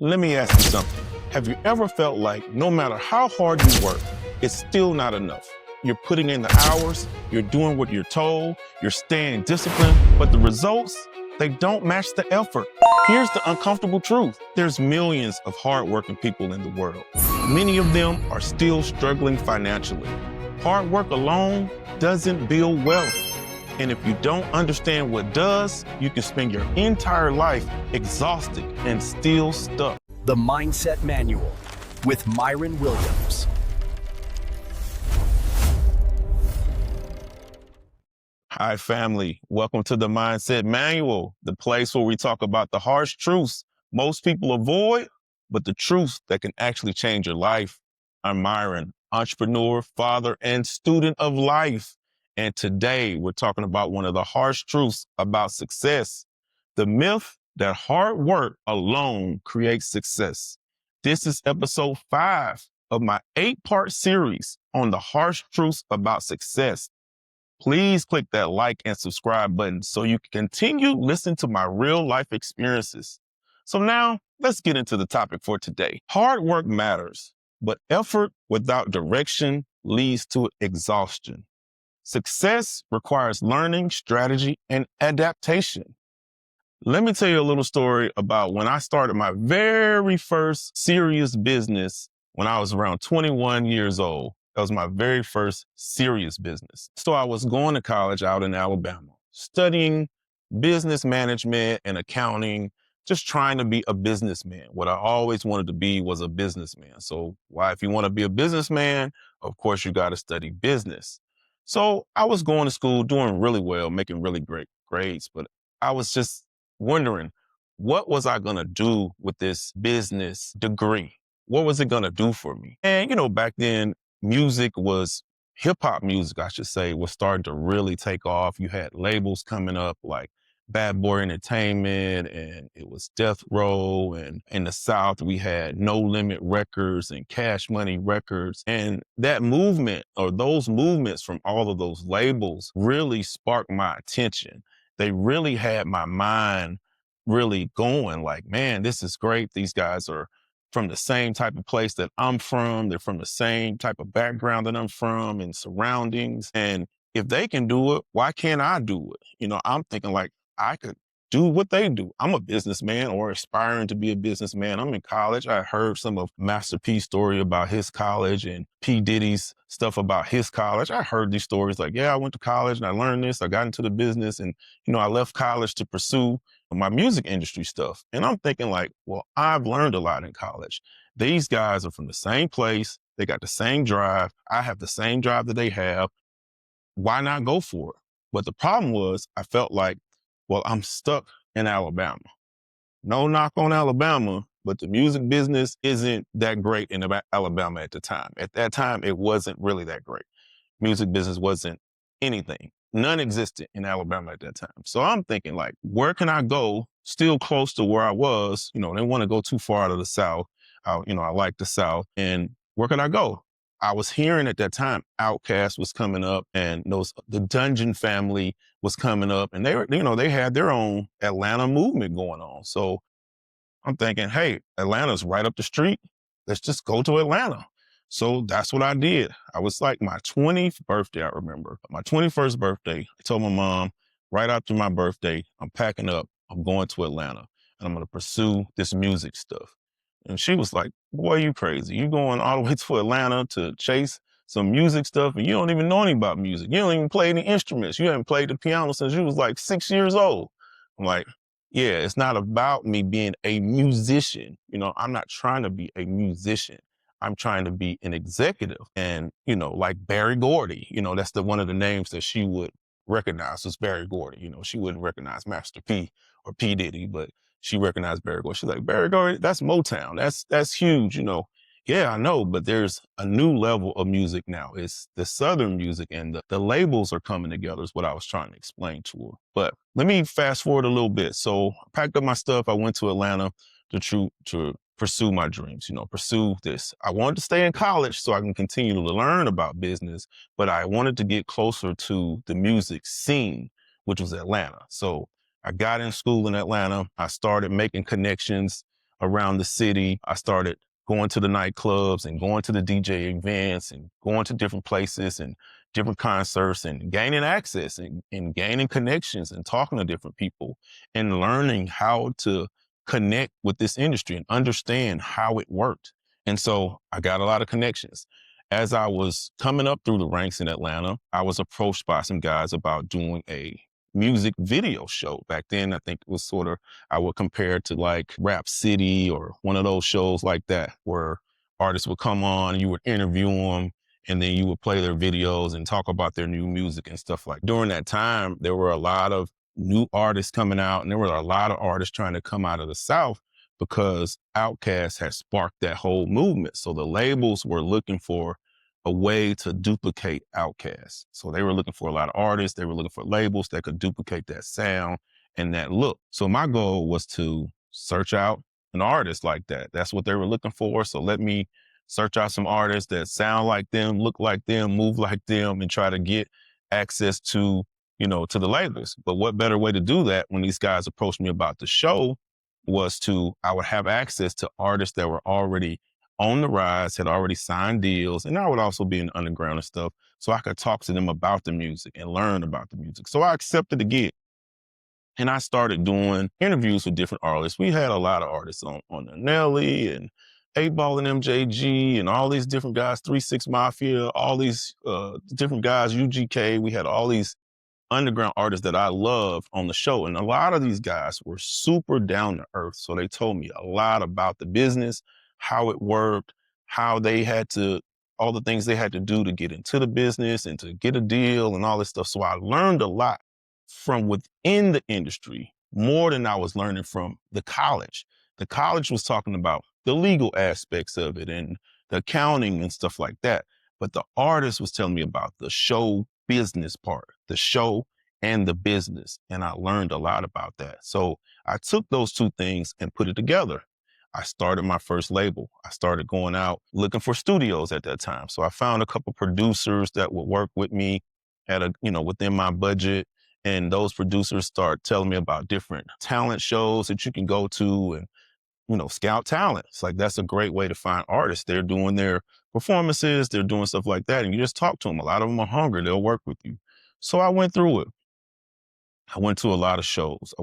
Let me ask you something. Have you ever felt like no matter how hard you work, it's still not enough? You're putting in the hours, you're doing what you're told, you're staying disciplined, but the results, they don't match the effort. Here's the uncomfortable truth. There's millions of hardworking people in the world. Many of them are still struggling financially. Hard work alone doesn't build wealth. And if you don't understand what does, you can spend your entire life exhausted and still stuck. The Mindset Manual with Myron Williams. Hi, family. Welcome to the Mindset Manual, the place where we talk about the harsh truths most people avoid, but the truths that can actually change your life. I'm Myron, entrepreneur, father, and student of life. And today we're talking about one of the harsh truths about success, the myth that hard work alone creates success. This is episode 5 of my 8-part series on the harsh truths about success. Please click that like and subscribe button so you can continue listening to my real life experiences. So now let's get into the topic for today. Hard work matters, but effort without direction leads to exhaustion. Success requires learning, strategy, and adaptation. Let me tell you a little story about when I started my very first serious business when I was around 21 years old. That was my very first serious business. So I was going to college out in Alabama, studying business management and accounting, just trying to be a businessman. What I always wanted to be was a businessman. So if you want to be a businessman, of course, you got to study business. So I was going to school, doing really well, making really great grades, but I was just wondering, what was I going to do with this business degree? What was it going to do for me? And, back then, hip hop music, I should say, was starting to really take off. You had labels coming up like Bad Boy Entertainment, and it was Death Row. And in the South, we had No Limit Records and Cash Money Records. And that movement, or those movements from all of those labels, really sparked my attention. They really had my mind really going like, man, this is great. These guys are from the same type of place that I'm from. They're from the same type of background that I'm from and surroundings. And if they can do it, why can't I do it? I'm thinking like I could do what they do. I'm a businessman or aspiring to be a businessman. I'm in college. I heard some of Master P's story about his college and P. Diddy's stuff about his college. I heard these stories like, yeah, I went to college and I learned this. I got into the business and, I left college to pursue my music industry stuff. And I'm thinking like, well, I've learned a lot in college. These guys are from the same place. They got the same drive. I have the same drive that they have. Why not go for it? But the problem was I felt like, well, I'm stuck in Alabama. No knock on Alabama, but the music business isn't that great in Alabama at the time. At that time, it wasn't really that great. Music business wasn't anything. None existed in Alabama at that time. So I'm thinking like, where can I go still close to where I was? They want to go too far out of the South. I like the South. And where could I go? I was hearing at that time, Outkast was coming up and the Dungeon Family was coming up, and they had their own Atlanta movement going on. So I'm thinking, hey, Atlanta's right up the street. Let's just go to Atlanta. So that's what I did. I was like my 20th birthday, I remember. My 21st birthday, I told my mom, right after my birthday, I'm packing up, I'm going to Atlanta, and I'm going to pursue this music stuff. And she was like, boy, you crazy. You going all the way to Atlanta to chase some music stuff, and you don't even know anything about music. You don't even play any instruments. You haven't played the piano since you was like 6 years old. I'm like, yeah, it's not about me being a musician. I'm not trying to be a musician. I'm trying to be an executive. And, like Barry Gordy, that's one of the names that she would recognize was Barry Gordy. She wouldn't recognize Master P or P. Diddy, but she recognized Barry Gordy. She's like, Barry Gordy, that's Motown. That's huge, Yeah, I know, but there's a new level of music now. It's the Southern music, and the labels are coming together is what I was trying to explain to her. But let me fast forward a little bit. So I packed up my stuff. I went to Atlanta to pursue my dreams, pursue this. I wanted to stay in college so I can continue to learn about business, but I wanted to get closer to the music scene, which was Atlanta. So I got in school in Atlanta. I started making connections around the city. I started going to the nightclubs and going to the DJ events and going to different places and different concerts and gaining access and gaining connections and talking to different people and learning how to connect with this industry and understand how it worked. And so I got a lot of connections. As I was coming up through the ranks in Atlanta, I was approached by some guys about doing a music video show. Back then, I think it was sort of, I would compare it to like Rap City or one of those shows like that, where artists would come on, you would interview them, and then you would play their videos and talk about their new music and stuff like that. During that time, there were a lot of new artists coming out, and there were a lot of artists trying to come out of the South because Outkast had sparked that whole movement. So the labels were looking for a way to duplicate Outkast. So they were looking for a lot of artists. They were looking for labels that could duplicate that sound and that look. So my goal was to search out an artist like that. That's what they were looking for. So let me search out some artists that sound like them, look like them, move like them, and try to get access to, to the labels. But what better way to do that when these guys approached me about the show was I would have access to artists that were already on the rise, had already signed deals, and I would also be in the underground and stuff, so I could talk to them about the music and learn about the music. So I accepted the gig, and I started doing interviews with different artists. We had a lot of artists on there, Nelly and 8 Ball and MJG and all these different guys, 3 6 Mafia, all these different guys, UGK. We had all these underground artists that I loved on the show. And a lot of these guys were super down to earth. So they told me a lot about the business, how it worked, how they had to, all the things they had to do to get into the business and to get a deal and all this stuff. So I learned a lot from within the industry, more than I was learning from the college. The college was talking about the legal aspects of it and the accounting and stuff like that. But the artist was telling me about the show business part, the show and the business. And I learned a lot about that. So I took those two things and put it together. I started my first label. I started going out looking for studios at that time. So I found a couple producers that would work with me within my budget. And those producers start telling me about different talent shows that you can go to and, scout talent. It's like, that's a great way to find artists. They're doing their performances, they're doing stuff like that. And you just talk to them. A lot of them are hungry. They'll work with you. So I went through it. I went to a lot of shows.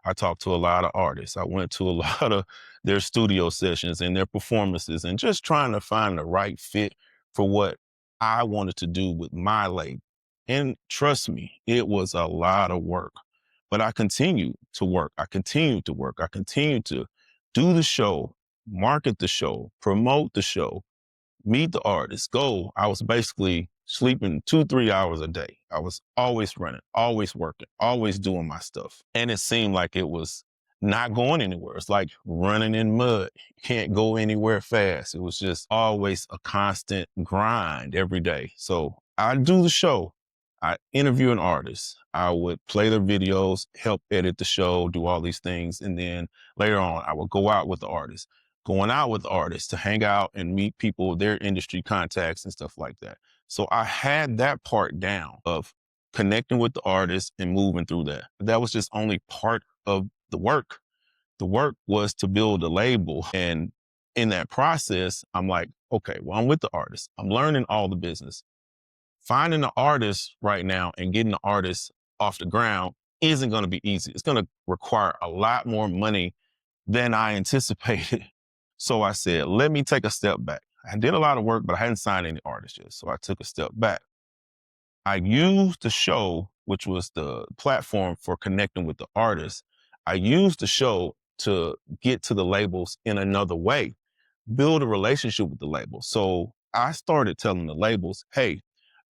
I talked to a lot of artists. I went to a lot of their studio sessions and their performances and just trying to find the right fit for what I wanted to do with my label. And trust me, it was a lot of work. But I continued to work. I continued to do the show, market the show, promote the show, meet the artists, go. I was basically sleeping 2-3 hours a day. I was always running, always working, always doing my stuff. And it seemed like it was not going anywhere. It's like running in mud. You can't go anywhere fast. It was just always a constant grind every day. So I do the show. I interview an artist. I would play their videos, help edit the show, do all these things. And then later on, I would go out with the artist. Going out with artists to hang out and meet people, their industry contacts and stuff like that. So I had that part down of connecting with the artist and moving through that. But that was just only part of the work. The work was to build a label. And in that process, I'm like, okay, well, I'm with the artist. I'm learning all the business. Finding the artist right now and getting the artist off the ground isn't going to be easy. It's going to require a lot more money than I anticipated. So I said, let me take a step back. I did a lot of work, but I hadn't signed any artists yet. So I took a step back. I used the show, which was the platform for connecting with the artists. I used the show to get to the labels in another way, build a relationship with the label. So I started telling the labels, hey,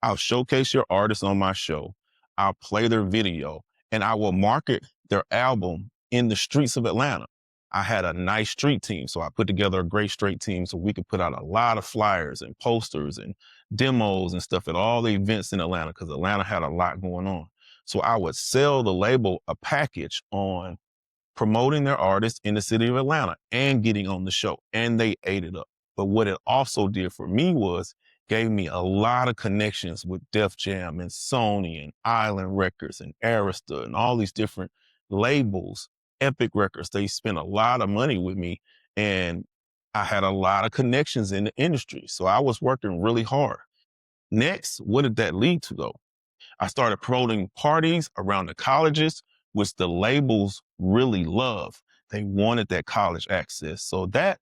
I'll showcase your artists on my show. I'll play their video and I will market their album in the streets of Atlanta. I had a nice street team. So I put together a great street team so we could put out a lot of flyers and posters and demos and stuff at all the events in Atlanta because Atlanta had a lot going on. So I would sell the label a package on promoting their artists in the city of Atlanta and getting on the show. And they ate it up. But what it also did for me was gave me a lot of connections with Def Jam and Sony and Island Records and Arista and all these different labels. Epic Records. They spent a lot of money with me, and I had a lot of connections in the industry. So I was working really hard. Next, what did that lead to though? I started promoting parties around the colleges, which the labels really love. They wanted that college access. So that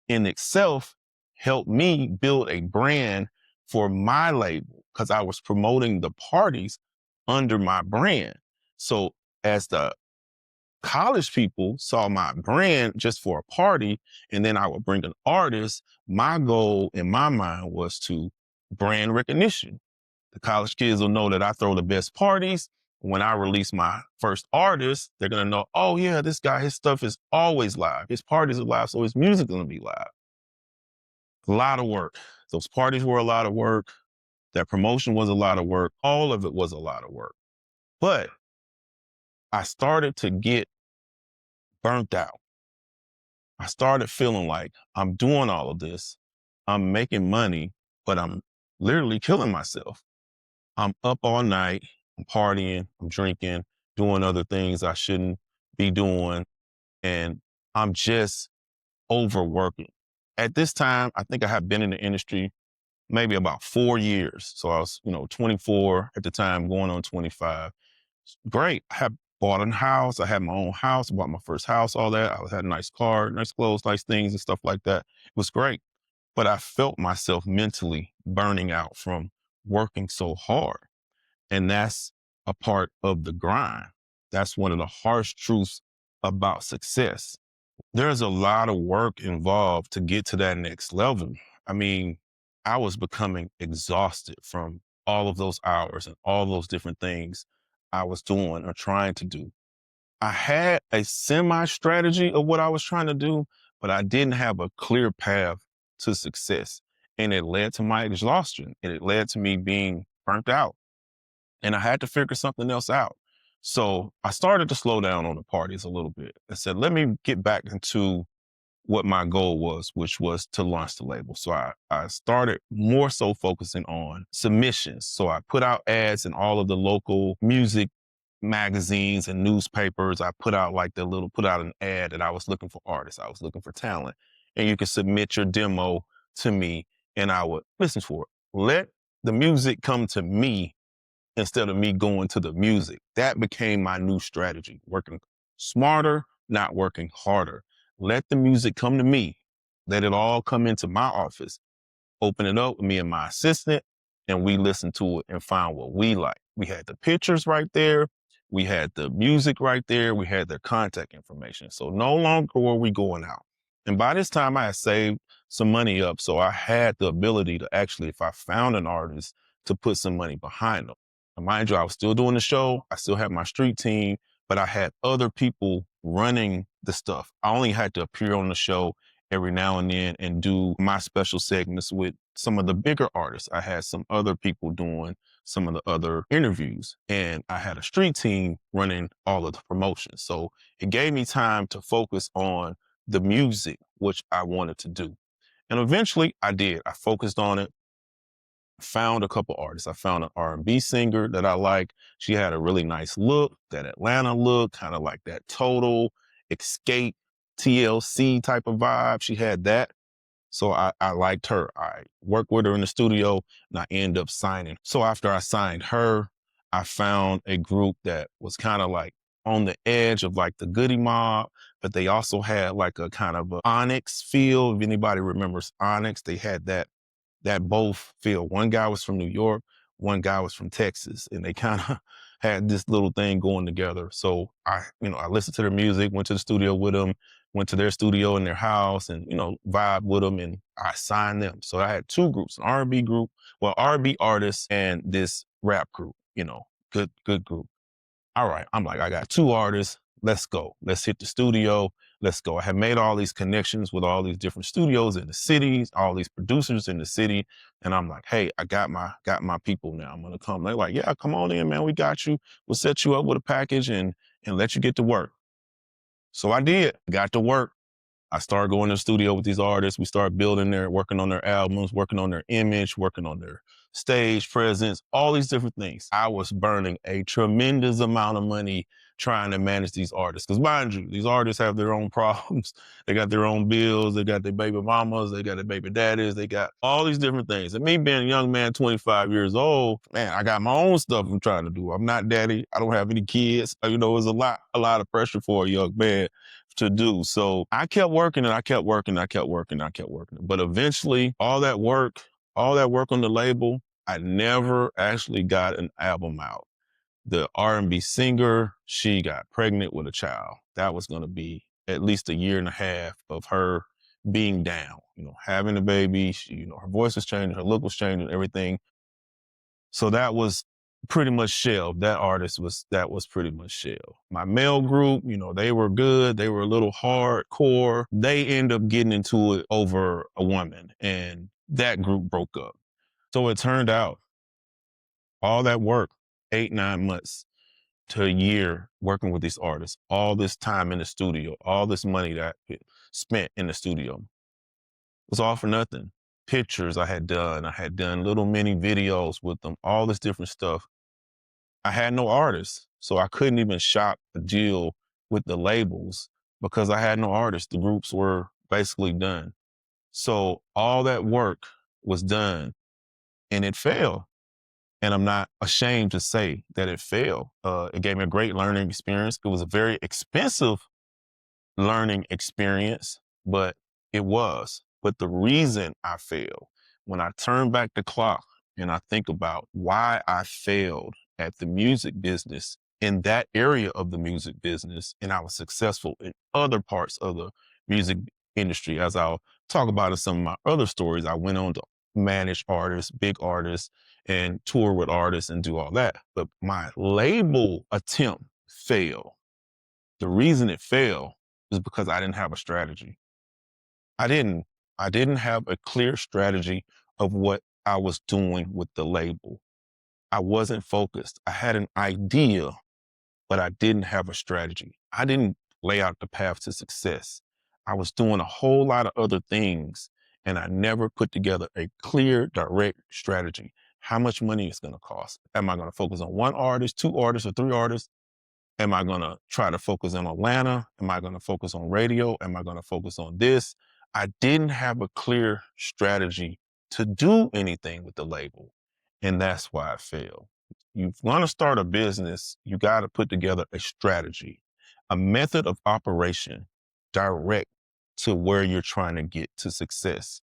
in itself helped me build a brand for my label because I was promoting the parties under my brand. So as the college people saw my brand just for a party, and then I would bring an artist, my goal in my mind was to brand recognition. The college kids will know that I throw the best parties. When I release my first artist, they're going to know, oh yeah, this guy, his stuff is always live. His parties are live, so his music is going to be live. A lot of work. Those parties were a lot of work. That promotion was a lot of work. All of it was a lot of work. But I started to get burnt out. I started feeling like I'm doing all of this. I'm making money, but I'm literally killing myself. I'm up all night. I'm partying. I'm drinking, doing other things I shouldn't be doing. And I'm just overworking. At this time, I think I had been in the industry maybe about 4 years. So I was, 24 at the time, going on 25. Great. I had bought a house. I had my own house, bought my first house, all that. I had a nice car, nice clothes, nice things and stuff like that. It was great. But I felt myself mentally burning out from working so hard. And that's a part of the grind. That's one of the harsh truths about success. There's a lot of work involved to get to that next level. I mean, I was becoming exhausted from all of those hours and all those different things I was doing or trying to do. I had a semi strategy of what I was trying to do, but I didn't have a clear path to success. And it led to my exhaustion and it led to me being burnt out. And I had to figure something else out. So I started to slow down on the parties a little bit. I said, let me get back into what my goal was, which was to launch the label. So I started more so focusing on submissions. So I put out ads in all of the local music magazines and newspapers. I put out put out an ad that I was looking for artists. I was looking for talent. And you can submit your demo to me and I would listen for it. Let the music come to me instead of me going to the music. That became my new strategy, working smarter, not working harder. Let the music come to me. Let it all come into my office. Open it up with me and my assistant, and we listen to it and find what we like. We had the pictures right there. We had the music right there. We had their contact information. So no longer were we going out. And by this time, I had saved some money up. So I had the ability to actually, if I found an artist, to put some money behind them. And mind you, I was still doing the show. I still had my street team, but I had other people running the stuff. I only had to appear on the show every now and then and do my special segments with some of the bigger artists. I had some other people doing some of the other interviews, and I had a street team running all of the promotions. So it gave me time to focus on the music, which I wanted to do. And eventually I did. I focused on it, found a couple artists. I found an R&B singer that I like. She had a really nice look, that Atlanta look, kind of like that Total, Escape, TLC type of vibe. She had that. So I liked her. I worked with her in the studio and I ended up signing. So after I signed her, I found a group that was kind of like on the edge of like the Goody Mob, but they also had like a kind of a Onyx feel. If anybody remembers Onyx, they had that both feel. One guy was from New York, one guy was from Texas, and they kind of had this little thing going together. So I listened to their music, went to the studio with them, went to their studio in their house and, vibe with them, and I signed them. So I had two groups, an R&B group, R&B artists and this rap group, good group. All right, I'm like, I got two artists. Let's go. Let's hit the studio. Let's go. I had made all these connections with all these different studios in the cities, all these producers in the city. And I'm like, hey, I got my people now. I'm going to come. They're like, yeah, come on in, man. We got you. We'll set you up with a package and let you get to work. So I did. Got to work. I started going to the studio with these artists. We started working on their albums, working on their image, working on their stage presence, all these different things. I was burning a tremendous amount of money trying to manage these artists. Because mind you, these artists have their own problems. They got their own bills. They got their baby mamas. They got their baby daddies. They got all these different things. And me being a young man, 25 years old, man, I got my own stuff I'm trying to do. I'm not daddy. I don't have any kids. You know, it's a lot of pressure for a young man to do. So I kept working and I kept working, I kept working, I kept working. But eventually all that work on the label, I never actually got an album out. The R&B singer, she got pregnant with a child. That was going to be at least a year and a half of her being down, you know, having a baby. She, you know, her voice was changing, her look was changing, everything. So that was pretty much shelved. That was pretty much shelved. My male group, you know, they were good. They were a little hardcore. They end up getting into it over a woman, and that group broke up. So it turned out all that work, 8-9 months to a year working with these artists, all this time in the studio, all this money that I spent in the studio was all for nothing. Pictures I had done little mini videos with them, all this different stuff. I had no artists, so I couldn't even shop a deal with the labels because I had no artists. The groups were basically done. So all that work was done and it failed. And I'm not ashamed to say that it failed. It gave me a great learning experience. It was a very expensive learning experience, but it was. But the reason I failed, when I turn back the clock and I think about why I failed at the music business, in that area of the music business, and I was successful in other parts of the music industry, as I'll talk about in some of my other stories, I went on to manage artists, big artists, and tour with artists and do all that. But my label attempt failed. The reason it failed is because I didn't have a strategy. I didn't have a clear strategy of what I was doing with the label. I wasn't focused. I had an idea, but I didn't have a strategy. I didn't lay out the path to success. I was doing a whole lot of other things, and I never put together a clear, direct strategy. How much money it's going to cost? Am I going to focus on one artist, two artists, or three artists? Am I going to try to focus in Atlanta? Am I going to focus on radio? Am I going to focus on this? I didn't have a clear strategy to do anything with the label, and that's why I failed. You want to start a business, you got to put together a strategy, a method of operation direct to where you're trying to get to success.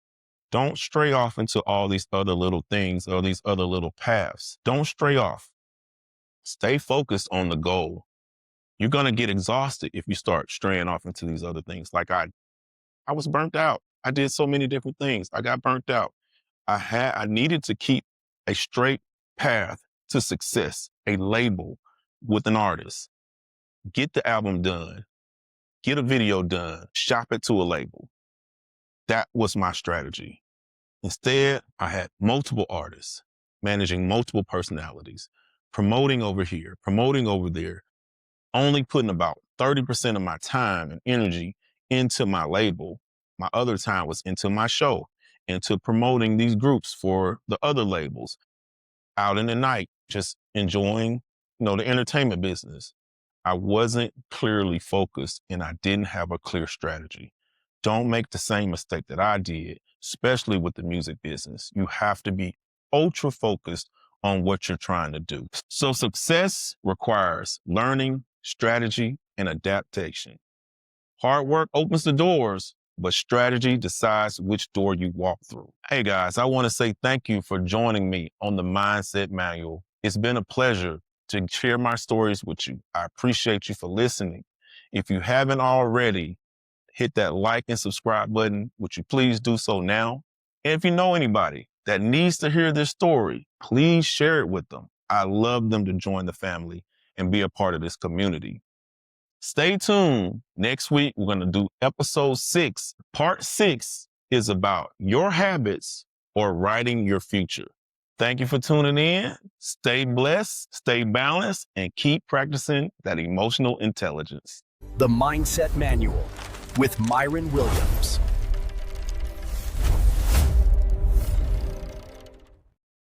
Don't stray off into all these other little things or these other little paths. Don't stray off. Stay focused on the goal. You're going to get exhausted if you start straying off into these other things. Like I was burnt out. I did so many different things. I got burnt out. I needed to keep a straight path to success, a label with an artist. Get the album done, get a video done, shop it to a label. That was my strategy. Instead, I had multiple artists, managing multiple personalities, promoting over here, promoting over there, only putting about 30% of my time and energy into my label. My other time was into my show, into promoting these groups for the other labels, out in the night, just enjoying, you know, the entertainment business. I wasn't clearly focused and I didn't have a clear strategy. Don't make the same mistake that I did, especially with the music business. You have to be ultra focused on what you're trying to do. So success requires learning, strategy, and adaptation. Hard work opens the doors, but strategy decides which door you walk through. Hey guys, I want to say thank you for joining me on the Mindset Manual. It's been a pleasure to share my stories with you. I appreciate you for listening. If you haven't already, hit that like and subscribe button. Would you please do so now? And if you know anybody that needs to hear this story, please share it with them. I love them to join the family and be a part of this community. Stay tuned. Next week, we're going to do episode 6. Part 6 is about your habits or writing your future. Thank you for tuning in. Stay blessed, stay balanced, and keep practicing that emotional intelligence. The Mindset Manual. with Myron Williams.